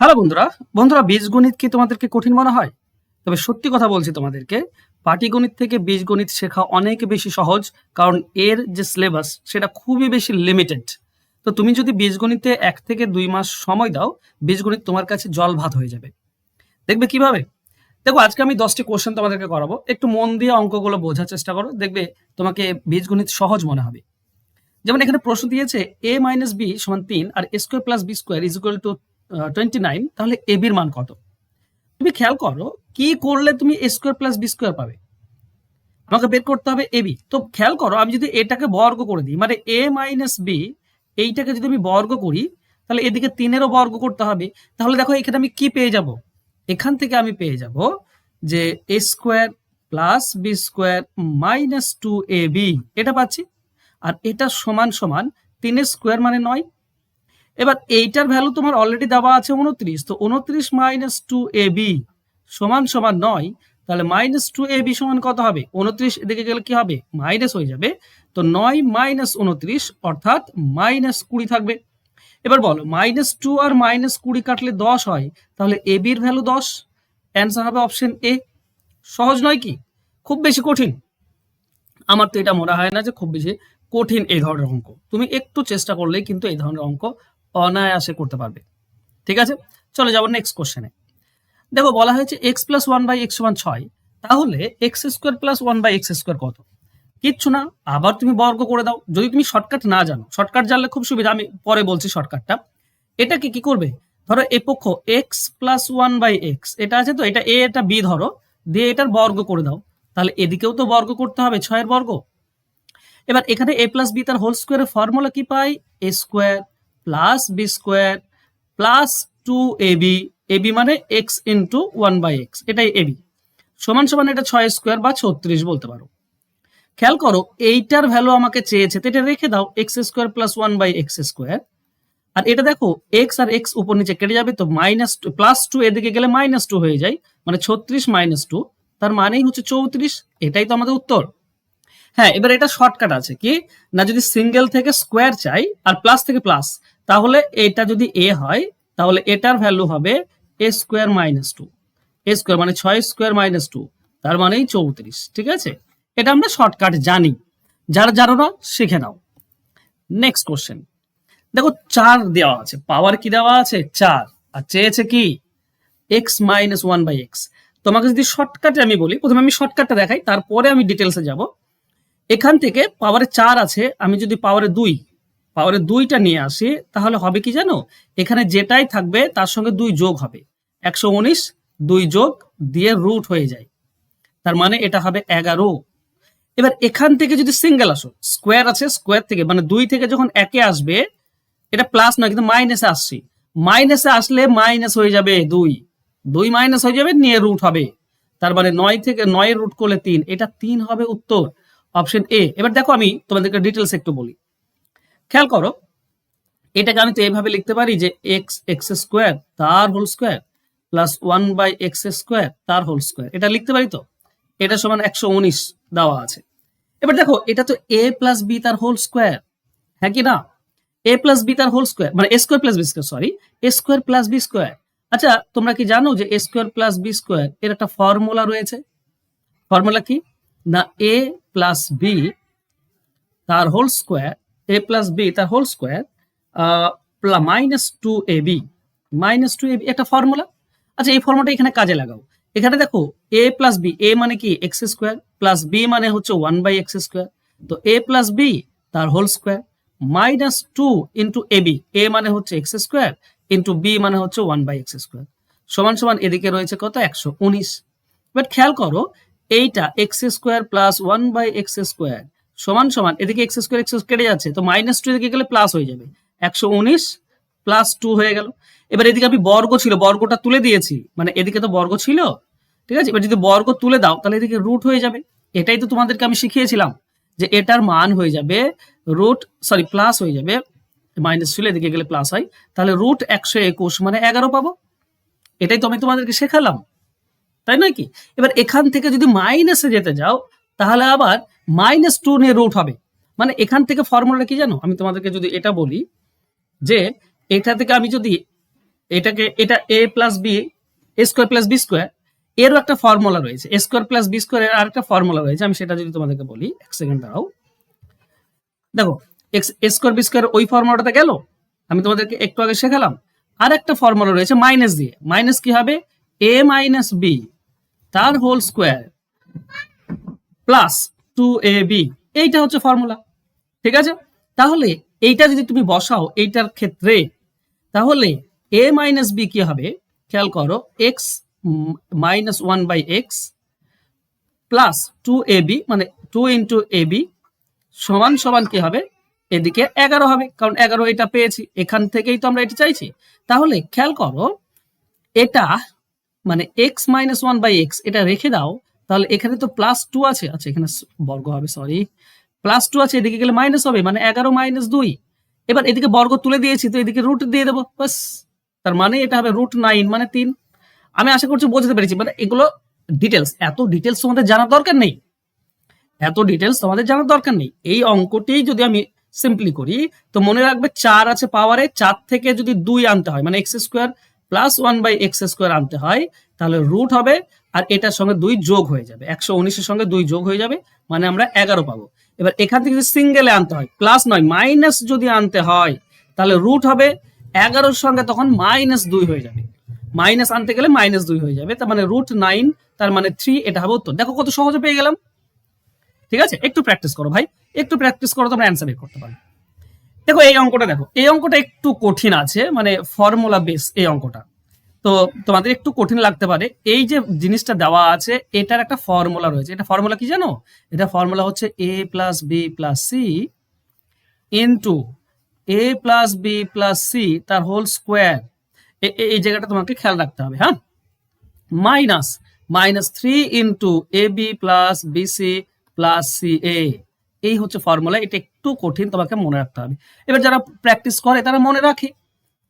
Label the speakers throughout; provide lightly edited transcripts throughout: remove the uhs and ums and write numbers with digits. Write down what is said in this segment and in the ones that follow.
Speaker 1: Hello বন্ধুরা। বন্ধুরা, বীজগণিত কি তোমাদেরকে কঠিন মনে হয়? তবে সত্যি কথা বলছি তোমাদেরকে, পাটিগণিত থেকে বীজগণিত শেখা অনেক বেশি সহজ। কারণ এর যে সিলেবাস সেটা খুবই বেশি লিমিটেড। তো তুমি যদি বীজগণিতে 1 থেকে 2 মাস সময় দাও, বীজগণিত তোমার কাছে জল ভাত হয়ে যাবে। দেখবে কিভাবে? দেখো, আজকে আমি 10টি কোশ্চেন তোমাদেরকে করাবো। একটু মন দিয়ে অঙ্কগুলো বোঝার চেষ্টা করো, দেখবে তোমাকে বীজগণিত সহজ মনে হবে। যেমন এখানে প্রশ্ন দিয়েছে a মাইনাস বি সমান 3 আর a square plus B square is equal to 29, তাহলে এ বির মান কত? তুমি খেয়াল করো, কি করলে তুমি এ স্কোয়ার প্লাস বি স্কোয়ার পাবে? আমাকে বের করতে হবে এ বি। তো খেয়াল করো, আমি যদি এটাকে বর্গ করে দিই, মানে এ মাইনাস বি, এইটাকে যদি আমি বর্গ করি, তাহলে এদিকে 3-এরও বর্গ করতে হবে। তাহলে দেখো এখানে আমি কি পেয়ে যাব? এখান থেকে আমি পেয়ে যাব যে a square plus B square minus 2ab, এটা পাচ্ছি। আর এটা সমান সমান 3 স্কোয়ার মানে 9। এবার এইটার ভ্যালু তোমার অলরেডি দেওয়া আছে 29, তো 29 মাইনাস 2ab সমান সমান 9। তাহলে মাইনাস 2ab সমান কত হবে? 29 এদিকে গেলে কি হবে? মাইনাস হয়ে যাবে। তো 9 মাইনাস 29 অর্থাৎ মাইনাস 20 থাকবে। এবার বলো, মাইনাস 2 আর মাইনাস 20 কাটলে 10 হয়, তাহলে ab এর ভ্যালু 10। অ্যান্সার হবে অপশন এ। সহজ নয় কি? খুব বেশি কঠিন? আমার তো এটা মনে হয় না যে খুব বেশি কঠিন এই ধরনের অঙ্ক। তুমি একটু চেষ্টা করলেই কিন্তু এই ধরনের অঙ্ক অনায়াসে করতে পারবে। ঠিক আছে, চলে যাবো নেক্সট কোশ্চেনে। দেখো, বলা হয়েছে x plus one by x সমান 6, তাহলে x square plus one by x square কত? কিচ্ছু না, আবার তুমি বর্গ করে দাও। যদি তুমি শর্টকাট না জানো, শর্টকাট জানলে খুব সুবিধা, আমি পরে বলছি শর্টকাটটা। এটাকে কি করবে? ধরো এ পক্ষ x plus one by x এটা আছে, তো এটা এ এটা বি ধরো, দিয়ে এটার বর্গ করে দাও। তাহলে এদিকেও তো বর্গ করতে হবে, 6-এর বর্গ। এবার এখানে এ প্লাস বি তার হোল স্কোয়ারের ফর্মুলা কি পাই? এ square plus B square plus 2ab, ab মানে x into one by x, এটাই এবি সমান সমান এটা 6 স্কোয়ার বা 36 বলতে পারো। খেয়াল করো, এইটার ভ্যালু আমাকে চেয়েছে, তো এটা রেখে দাও, x square plus one by x square. আর এটা দেখো, এক্স আর এক্স উপর নিচে কেটে যাবে, তো মাইনাস প্লাস 2 এদিকে গেলে মাইনাস 2 হয়ে যায়, মানে 36 মাইনাস 2, তার মানেই হচ্ছে 34। এটাই তো আমাদের উত্তর। হ্যাঁ, এবার এটা শর্টকাট আছে কি না, যদি সিঙ্গেল থেকে স্কোয়ার চাই আর প্লাস থেকে প্লাস, তাহলে এটা যদি এ হয়, তাহলে এটার ভ্যালু হবে a square minus 2। A square মানে 6 স্কোয়ার মাইনাস 2, তার মানেই 34। ঠিক আছে, এটা আমরা শর্টকাট জানি, যারা জানো না শিখে নাও। Next question. দেখো, 4 দেওয়া আছে, পাওয়ার কি দেওয়া আছে? 4, আর চেয়েছে কি? X minus one by x. তোমাকে যদি শর্টকাটে আমি বলি, প্রথমে আমি শর্টকাটটা দেখাই, তারপরে আমি ডিটেলসে যাব। এখান থেকে পাওয়ারে 4 আছে, আমি যদি পাওয়ারে 2টা নিয়ে আসি, তাহলে হবে কি জানো? এখানে যেটাই থাকবে তার সঙ্গে 2 যোগ হবে, 119, 2 যোগ দিয়ে রুট হয়ে যায়, তার মানে এটা হবে 11। এবার এখান থেকে যদি সিঙ্গেল আসো, স্কোয়ার আছে, স্কোয়ার থেকে মানে 2 থেকে যখন একে আসবে, এটা প্লাস নয় কিন্তু মাইনাসে আসছি, মাইনাসে আসলে মাইনাস হয়ে যাবে 2 মাইনাস হয়ে যাবে, নিয়ে রুট হবে, তার মানে 9 থেকে 9 রুট করলে 3, এটা 3 হবে উত্তর, অপশন এ। এবার দেখো, আমি তোমাদেরকে ডিটেলস একটু বলি। খেয়াল করো, এটাকে আমি তো এইভাবে লিখতে পারি যে এক্স এক্স স্কোয়ার তার whole square plus one by x square তার হোল স্কোয়ার, এটা লিখতে পারি তো। এটা সমান 119 দেওয়া আছে। এবার দেখো, এটা তো এ প্লাস বি তার হোল স্কোয়ার, হ্যাঁ কি না? এ প্লাস বি তার হোল স্কোয়ার মানে a square plus B square, sorry, a square plus B square. আচ্ছা, তোমরা কি জানো যে a square plus B square এর একটা ফর্মুলা রয়েছে? ফর্মুলা কি না, এ প্লাস বি তার whole square, a plus b তার whole square minus 2ab, minus 2ab একটা ফর্মুলা। আচ্ছা, এই ফর্মুলাটা এখানে কাজে লাগাও। এখানে দেখো, এ প্লাস বি, এ মানে কি এক্স স্কোয়ার, প্লাস বি মানে হচ্ছে ওয়ান বাই এক্স স্কোয়ার, তো এ প্লাস বি তার whole square minus 2 into ab, a মানে হচ্ছে এক্স স্কোয়ার ইন্টু বি মানে হচ্ছে ওয়ান বাই এক্স স্কোয়ার সমান সমান এদিকে রয়েছে কত? 119। বাট খেয়াল করো, এইটা x square plus one by x square সমান সমান এদিকে এক্স স্কোয়ার কেটে যাচ্ছে, তো মাইনাস 2 এদিকে গেলে প্লাস হয়ে যাবে, 119 প্লাস 2 হয়ে গেল। এবার এদিকে আমি বর্গ ছিল, বর্গটা তুলে দিয়েছি, মানে এদিকে তো বর্গ ছিল, ঠিক আছে। এবার যদি বর্গ তুলে দাও, তাহলে এদিকে রুট হয়ে যাবে। এটাই তো তোমাদেরকে আমি শিখিয়েছিলাম যে এটার মান হয়ে যাবে রুট, সরি প্লাস হয়ে যাবে, মাইনাস ছিল এদিকে গেলে প্লাস হয়, তাহলে রুট 121 মানে 11 পাবো। এটাই তো আমি তোমাদেরকে শেখালাম, তাই নয় কি? এবার এখান থেকে যদি মাইনাসে যেতে যাও, তাহলে আবার মাইনাস 2 নিয়ে রুট হবে। মানে এখান থেকে ফর্মুলাটা কি জানো? আমি তোমাদেরকে যদি এটা বলি যে এটা থেকে আমি যদি এটা a plus B, A square plus B square, এরও একটা ফর্মুলা রয়েছে। এ স্কোয়ার প্লাস বি স্কোয়ার এর আর একটা ফর্মুলা রয়েছে, আমি সেটা যদি তোমাদেরকে বলি, এক সেকেন্ড দাঁড়াও। দেখো, এক্স এ স্কোয়ার বি স্কোয়ার ওই ফর্মুলাটাতে গেল, আমি তোমাদেরকে একটু আগে শেখালাম। আর একটা ফর্মুলা রয়েছে মাইনাস দিয়ে। মাইনাস কি হবে? এ মাইনাস বি তার হোল স্কোয়ার প্লাস 2ab, এইটা হচ্ছে ফর্মুলা। ঠিক আছে, তাহলে এইটা যদি তুমি বসাও এইটার ক্ষেত্রে, তাহলে a মাইনাস বি কি হবে? খেয়াল করো, x minus 1/x plus 2ab, মানে 2 ইন্টু ab সমান সমান কি হবে? এদিকে 11 হবে, কারণ 11 এটা পেয়েছি, এখান থেকেই তো আমরা এটা চাইছি। তাহলে খেয়াল করো, এটা মানে x মাইনাস 1/x, এটা রেখে দাও, তাহলে এখানে তো প্লাস 2 আছে, আচ্ছা এখানে বর্গ হবে, সরি, প্লাস 2 আছে, এদিকে গেলে মাইনাস হবে, মানে 11 মাইনাস 2। এবার এদিকে বর্গ তুলে দিয়েছি, তো এদিকে রুট দিয়ে দেবো, বাস। তার মানে এটা হবে √9, মানে 3। আমি আশা করছি বোঝাতে পেরেছি। মানে এগুলো ডিটেলস, এত ডিটেলস তোমাদের জানার দরকার নেই, এত ডিটেলস তোমাদের জানার দরকার নেই। এই অঙ্কটি যদি আমি সিম্পলি করি, তো মনে রাখবে 4 আছে পাওয়ারে, 4 থেকে যদি 2 আনতে হয়, মানে x² প্লাস 1/x² আনতে হয়, তাহলে রুট হবে, আর এটার সঙ্গে 2 যোগ হয়ে যাবে, 119 এর সঙ্গে 2 যোগ হয়ে যাবে, মানে আমরা 11 পাবো। এবার এখান থেকে যদি সিঙ্গেলে আনতে হয়, প্লাস নয় মাইনাস যদি আনতে হয়, তাহলে রুট হবে 11-র সঙ্গে তখন -2 হয়ে যাবে, মাইনাস আনতে গেলে -2 হয়ে যাবে, তার মানে √9, তার মানে 3, এটা হবে উত্তর। দেখো কত সহজে পেয়ে গেলাম। ঠিক আছে, একটু প্র্যাকটিস করো ভাই, একটু প্র্যাকটিস করো, তোমরা অ্যান্সার বের করতে পারো। দেখো এই অঙ্কটা, দেখো এই অঙ্কটা একটু কঠিন আছে, মানে ফর্মুলা বেস এই অঙ্কটা, তো তোমাদের একটু কঠিন লাগতে পারে। এই যে জিনিসটা দেওয়া আছে, এটার একটা ফর্মুলা রয়েছে। এটা ফর্মুলা কি জানো? এটা ফর্মুলা হচ্ছে a plus b plus c into a plus b plus c তার হোল স্কোয়ার। এই জায়গাটা তোমাকে খেয়াল রাখতে হবে, হ্যাঁ। -3 into a b plus bc plus c a, এই হচ্ছে ফর্মুলা। এটা একটু কঠিন, তোমাকে মনে রাখতে হবে। এবার যারা প্র্যাকটিস করে তারা মনে রাখে,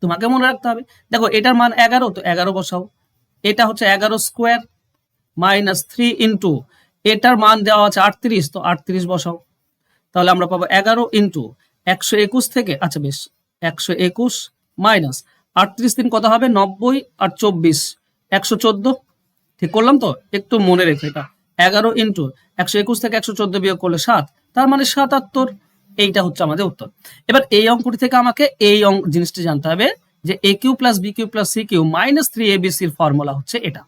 Speaker 1: তোমাকে মনে রাখতে হবে। দেখো এটার মান 11, তো 11 বসাও। এটা হচ্ছে 11 স্কোয়ার -3 ইন্টু এটার মান দেওয়া আছে 38, তো 38 বসাও। তাহলে আমরা পাবো 11 ইন্টু 121 থেকে, আচ্ছা বেশ, 121 মাইনাস 38, দিন কত হবে? 90 আর 24 114। ঠিক করলাম তো? একটু মনে রেখো, এটা 11 ইন্টু 121 থেকে 114 বিয়োগ করলে 7, তার মানে 77। এইটা হচ্ছে আমাদের উত্তর। এবার এই অঙ্কটি থেকে আমাকে এই জিনিসটি জানতে হবে যে a cube plus B cube plus C cube minus 3abc এর ফর্মুলা হচ্ছে এটা।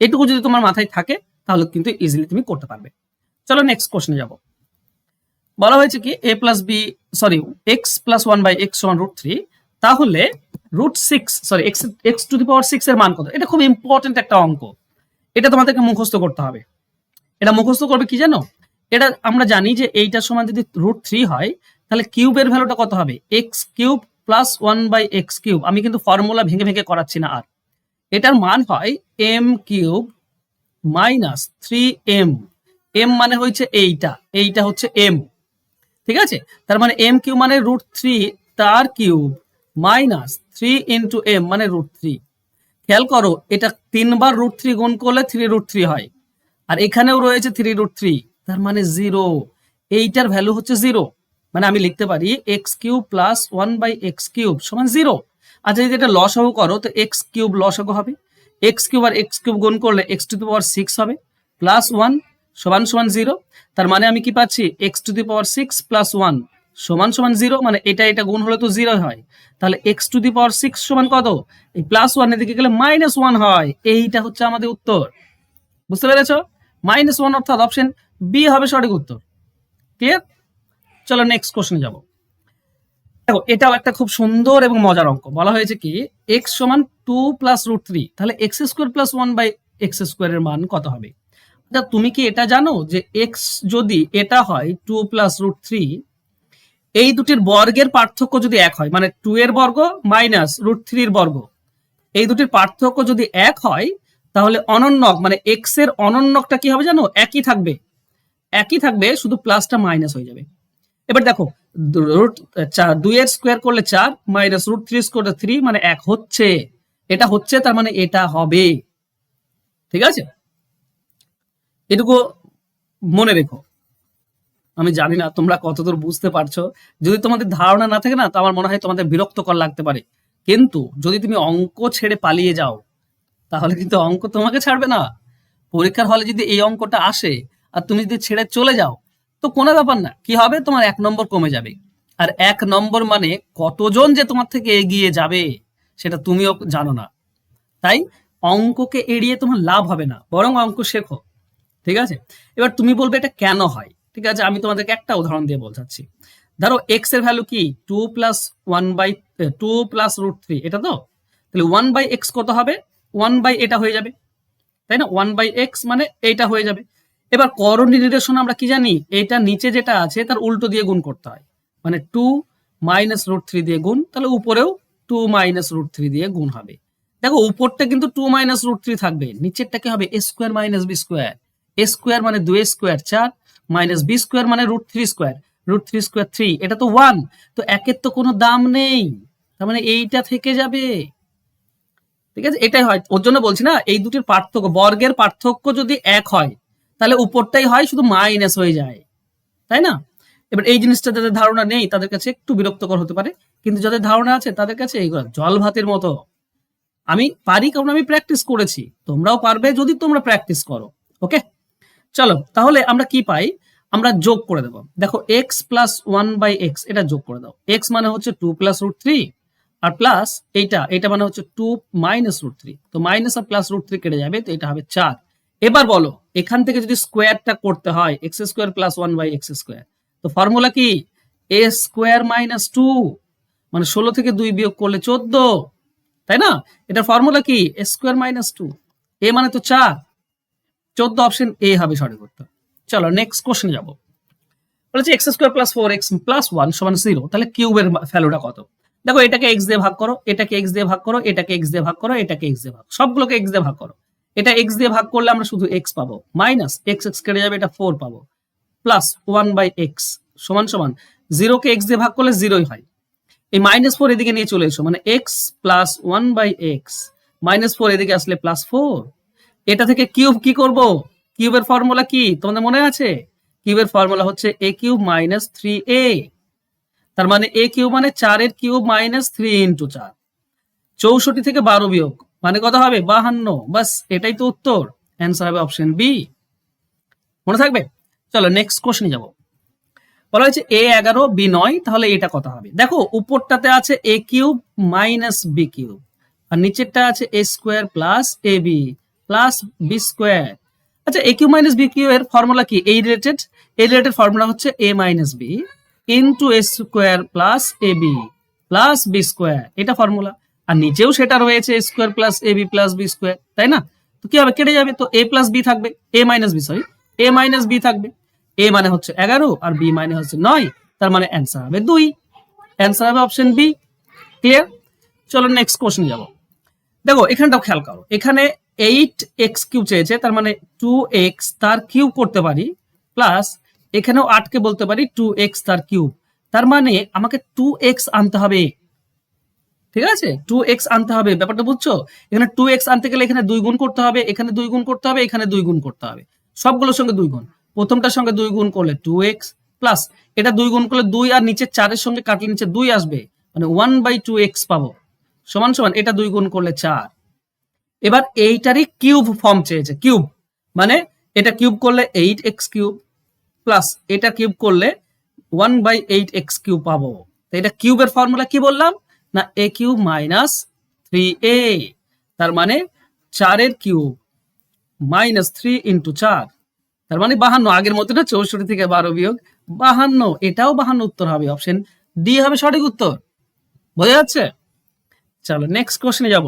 Speaker 1: এটুকু যদি তোমার মাথায় থাকে তাহলে কিন্তু ইজিলি তুমি করতে পারবে। চলো নেক্সট কোশ্চেনে যাব। বলা হয়েছে কি x প্লাস 1/x সমান √3, তাহলে x⁶ এর মান কত? এটা খুব ইম্পর্টেন্ট একটা অঙ্ক, এটা তোমাদেরকে মুখস্থ করতে হবে। এটা মুখস্থ করবে কি জানো? এটা আমরা জানি যে এইটার সমান যদি √3 হয়, তাহলে কিউবের ভ্যালুটা কত হবে? x³ plus 1/x³। আমি কিন্তু ফর্মুলা ভেঙে ভেঙে করাচ্ছি না আর। এটার মান হয় m³ মাইনাস 3m। m মানে হচ্ছে এইটা হচ্ছে m, ঠিক আছে? তার মানে m³ মানে √3 তার কিউব মাইনাস 3 ইন্টু m মানে √3। খেয়াল করো, এটা 3 বার √3 গুণ করলে 3√3 হয়, আর এখানেও রয়েছে 3√3, তার মানে 0। এইটার ভ্যালু হচ্ছে 0, মানে আমি লিখতে পারি x³ প্লাস 1/x³ সমান 0। আচ্ছা যদি এটা লসাগু করো, তো x³ লসাগু হবে, x³ আর x³ গুণ করলে x⁶ হবে, প্লাস 1 সমান সমান 0। তার মানে আমি কি পাচ্ছি? x⁶ প্লাস 1 সমান সমান 0, মানে এটা গুণ হলে তো 0 হয়। তাহলে x⁶ সমান কত? এই প্লাস 1 এদিকে গেলে -1 হয়। এইটা হচ্ছে আমাদের উত্তর, বুঝতে পেরেছো? -1 অর্থাৎ অপশন বি হবে সঠিক উত্তর। ক্লিয়ার? চলো নেক্সট কোশ্চেনে যাব। দেখো এটাও একটা খুব সুন্দর এবং মজার অঙ্ক। বলা হয়েছে কি x সমান 2 প্লাস √3, তাহলে x² প্লাস 1/x² এর মান কত হবে? তুমি কি এটা জানো যে x যদি এটা হয় 2 প্লাস √3, এই দুটির বর্গের পার্থক্য যদি 1 হয়, মানে 2 এর বর্গ মাইনাস √3 এর বর্গ, এই দুটির পার্থক্য যদি 1 হয়, তাহলে অনন্যক মানে x এর অনন্যকটা কি হবে জানো? একই থাকবে, শুধু প্লাসটা মাইনাস হয়ে যাবে। এবার দেখো 2 এর স্কোয়ার করলে 4 মাইনাস √3 স্কোয়ার 3, মানে 1 হচ্ছে, এটা হচ্ছে, তার মানে এটা হবে। ঠিক আছে, এটুকু মনে রেখো। আমি জানি না তোমরা কতদূর বুঝতে পারছো। যদি তোমাদের ধারণা না থাকে না, তো আমার মনে হয় তোমাদের বিরক্তকর লাগতে পারে, কিন্তু যদি তুমি অঙ্ক ছেড়ে পালিয়ে যাও তাহলে কিন্তু অঙ্ক তোমাকে ছাড়বে না। পরীক্ষার হলে যদি এই অঙ্কটা আসে আর তুমি যদি ছেড়ে চলে যাও তো কোনো ব্যাপার না, কি হবে, তোমার 1 নম্বর কমে যাবে। আর 1 নম্বর মানে কতজন যে তোমার থেকে এগিয়ে যাবে সেটা তুমিও জানো না। তাই অঙ্ককে এড়িয়ে তোমার লাভ হবে না, বরং অঙ্ক শেখো। ঠিক আছে, এবার তুমি বলবে এটা কেন হয়। ঠিক আছে, আমি তোমাদেরকে একটা উদাহরণ দিয়ে বোঝাচ্ছি। ধরো এক্স এর ভ্যালু কি 2 + 1/2 √3, এটা তো, তাহলে 1/x কত হবে, 1 এটা হয়ে যাবে, তাই না, 1/x মানে এইটা হয়ে যাবে। এবার করণীয় নির্দেশনা আমরা কি জানি, এটা নিচে যেটা আছে তার উল্টো দিয়ে গুণ করতে হয়, মানে 2 - √3 দিয়ে গুণ, তাহলে উপরেও 2 - √3 দিয়ে গুণ হবে। দেখো উপরটা কিন্তু 2 - √3 থাকবে, নিচেরটা কি হবে a² - b², a² মানে 2a² 4, b² মানে √3², √3² 3, এটা তো 1, তো একের তো কোনো দাম নেই, তার মানে এইটা থেকে যাবে। ঠিক আছে, এটাই হয়, ওর জন্য বলছি না, এই দুটির পার্থক্য, বর্গের পার্থক্য যদি 1 হয় তাহলে উপরটাই হয় শুধু মাইনাস হয়ে যায়, তাই না। এবার এই জিনিসটা যাদের ধারণা নেই তাদের কাছে একটু বিরক্তকর হতে পারে, কিন্তু যাদের ধারণা আছে তাদের কাছে এইগুলো জল ভাতের মতো। আমি পারি কারণ আমি প্র্যাকটিস করেছি, তোমরাও পারবে যদি তোমরা প্র্যাকটিস করো। ওকে, চলো তাহলে আমরা কি পাই, আমরা যোগ করে দেবো। দেখো এক্স প্লাস 1/x, এটা যোগ করে দাও। এক্স মানে হচ্ছে 2 + √3, আর প্লাস এইটা মানে হচ্ছে 2 - √3, তো মাইনাস আর প্লাস √3 কেটে যাবে, তো এটা হবে 4। এবার বলো এখান থেকে যদি স্কোয়ারটা করতে হয় x² + 1/x², তো ফর্মুলা কি a² - 2, মানে 16 থেকে 2 বিয়োগ করলে 14, তাই না। এটা ফর্মুলা কি a² - 2, এ মানে তো 4, 14, অপশন এ হবে সঠিক উত্তর। চলো নেক্সট কোশ্চেন যাব। বলেছে x² + 4x + 1 = 0, তাহলে কিউবের ভ্যালুটা কত। দেখো এটাকে x দিয়ে ভাগ করো, এটাকে x দিয়ে ভাগ করো, এটাকে x দিয়ে ভাগ করো, এটাকে x দিয়ে ভাগ, সবগুলোকে x দিয়ে ভাগ করো। এটা x দিয়ে ভাগ করলে আমরা শুধু x পাবো, মাইনাস x কেটে যাবে, এটা 4 পাবো, প্লাস 1/x সমান সমান 0 কে x দিয়ে ভাগ করলে 0ই হয়, এই -4 এদিকে নিয়ে চলে এসো, মানে x + 1/x, -4 এদিকে আসলে +4। এটা থেকে কিউব কি করব, কিউবের ফর্মুলা কি তোমাদের মনে আছে, কিউবের ফর্মুলা হচ্ছে a³ - 3a, তার মানে a³ মানে 4 এর কিউব -3 × 4, 64 থেকে 12 বিয়োগ মানে কত হবে 52, বাস এটাই তো উত্তর, অ্যান্সার হবে অপশন বি, মনে থাকবে। চলো নেক্সট কোশ্চেনে যাব। বলা হয়েছে a11 b9, তাহলে এটা কত হবে। দেখো উপরটাতে আছে a³ - b³ আর নিচেরটা আছে a² + ab + b²। আচ্ছা a³ - b³ এর ফর্মুলা কি, এই রিলেটেড ফর্মুলা হচ্ছে a - b into a² + ab + b², এটা ফর্মুলা। আর নিচেও সেটা রয়েছে a² + ab + b², তাই না। তো কি হবে, কেটে যাবে, তো a + b থাকবে, a - b sorry, a - b থাকবে, a মানে হচ্ছে 11 আর b মানে হচ্ছে 9, তার মানে অ্যান্সার হবে 2, অ্যান্সার হবে অপশন বি। ক্লিয়ার, চলো নেক্সট কোশ্চেন যাব। দেখো এখানটাও খেয়াল করো, এখানে 8x³ চেয়েছে, তার মানে 2x তার কিউব করতে পারি, প্লাস এখানেও 8কে বলতে পারি 2x তার কিউব, তার মানে আমাকে 2x আনতে হবে। ঠিক আছে, 2x আনতে হবে, ব্যাপারটা বুঝছো। এখানে 2x আনতে গেলে এখানে 2 গুণ করতে হবে, এখানে 2 গুণ করতে হবে, এখানে 2 গুণ করতে হবে, সবগুলোর সঙ্গে 2 গুণ, প্রথমটার সঙ্গে 2 গুণ করলে 2x, প্লাস এটা 2 গুণ করলে 2 আর নিচে 4 এর সঙ্গে কাটলে নিচে 2 আসবে, মানে 1/2x পাবো, সমান সমান এটা 2 গুণ করলে 4। এবার এইটারই কিউব ফর্ম চেয়েছে, কিউব মানে এটা কিউব করলে 8x³ প্লাস এটা কিউব করলে 1/8x³ পাবো। তো এটা কিউবের ফর্মুলা কি বললাম না, a³ - 3a, তার মানে 4 এর কিউব -3 × 4, তার মানে 52, আগের মতো না 64 থেকে 12 বিয়োগ 52, এটাও 52 উত্তর হবে, অপশন ডি হবে সঠিক উত্তর, বোঝা যাচ্ছে। চলো নেক্সট কোশ্চেনে যাব।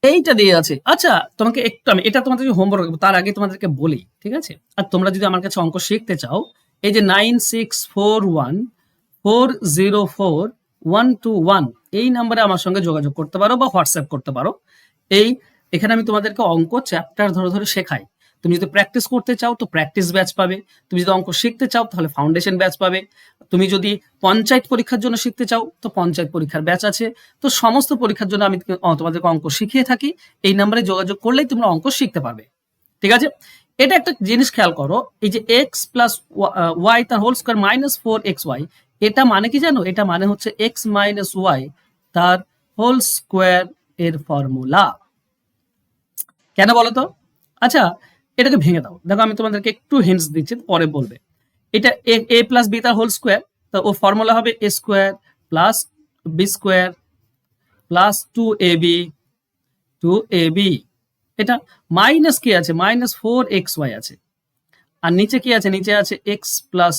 Speaker 1: এইটা দিয়ে আছে, আচ্ছা তোমাকে একটু আমি এটা তোমাদের হোমওয়ার্ক, তার আগে তোমাদেরকে বলি, ঠিক আছে। আর তোমরা যদি আমার কাছে অঙ্ক শিখতে চাও, এই যে 9641404121 এই নাম্বারে আমার সঙ্গে যোগাযোগ করতে পারো বা হোয়াটসঅ্যাপ করতে পারো। এখানে আমি তোমাদেরকে অঙ্ক চ্যাপ্টার ধরে ধরে শেখাই। তুমি যদি প্র্যাকটিস করতে চাও তো প্র্যাকটিস ব্যাচ পাবে, তুমি যদি অঙ্ক শিখতে চাও তাহলে ফাউন্ডেশন ব্যাচ পাবে, তুমি যদি পঞ্চায়েত পরীক্ষার জন্য শিখতে চাও তো পঞ্চায়েত পরীক্ষার ব্যাচ আছে। তো সমস্ত পরীক্ষার জন্য আমি তোমাদেরকে অঙ্ক শিখিয়ে থাকি, এই নাম্বারে যোগাযোগ করলেই তোমরা অঙ্ক শিখতে পারবে। ঠিক আছে, এটা একটা জিনিস খেয়াল করো, এই যে x + y তার হোল স্কয়ার -4xy, এটা মানে কি জানো, এটা মানে হচ্ছে x - y তার হোল স্কোয়ার এর ফর্মুলা। কেন বলো তো? আচ্ছা, এটাকে ভেঙে দাও। দেখো আমি তোমাদেরকে একটু হিন্টস দিচ্ছি, পরে বলবে। এটা এ প্লাস বি তার হোল স্কোয়ার, তো ও ফর্মুলা হবে a square plus B square plus 2ab এটা মাইনাস কি আছে, -4xy আছে। আর নিচে কি আছে, নিচে আছে x plus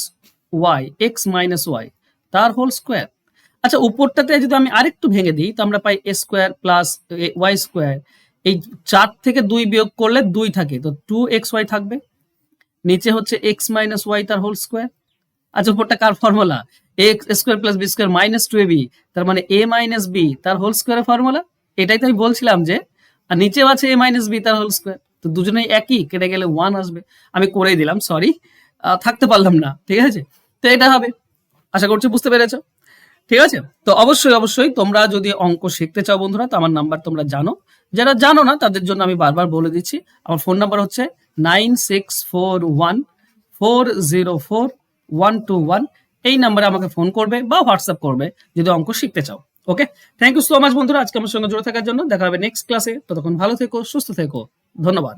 Speaker 1: y, x minus y তার হোল স্কোয়ার। আচ্ছা, উপরটাতে যদি আমি আরেকটু ভেঙে দিই, তো আমরা পাই এ স্কোয়ার প্লাস ওয়াই স্কোয়ার। এই 4 থেকে 2 বিয়োগ করলে 2 থাকে, তো 2xy থাকবে। নিচে হচ্ছে এক্স মাইনাস ওয়াই তার হোল স্কোয়ার। আচ্ছা, উপরটা কার ফর্মুলা? X square plus B square minus 2ab, তার মানে এ মাইনাস বি তার হোল স্কোয়ারের ফর্মুলা। এটাই তো আমি বলছিলাম যে, আর নিচেও আছে এ মাইনাস বি তার হোল স্কোয়ার, তো দুজনেই একই, কেটে গেলে 1 আসবে। আমি করেই দিলাম, সরি, থাকতে পারলাম না, ঠিক আছে? তো এটা হবে। আশা করছি বুঝতে পেরেছো, ঠিক আছে? তো অবশ্যই অবশ্যই তোমরা যদি অঙ্ক শিখতে চাও বন্ধুরা, তো আমার নাম্বার তোমরা জানো। যারা জানো না তাদের জন্য আমি বারবার বলে দিচ্ছি, আমার ফোন নাম্বার হচ্ছে 9641404121। এই নাম্বারে আমাকে ফোন করবে বা হোয়াটসঅ্যাপ করবে যদি অঙ্ক শিখতে চাও। ওকে, থ্যাংক ইউ সো মাচ বন্ধুরা আজকে আমার সঙ্গে জুড়ে থাকার জন্য। দেখা হবে নেক্সট ক্লাসে। ততক্ষণ ভালো থেকো, সুস্থ থেকো, ধন্যবাদ।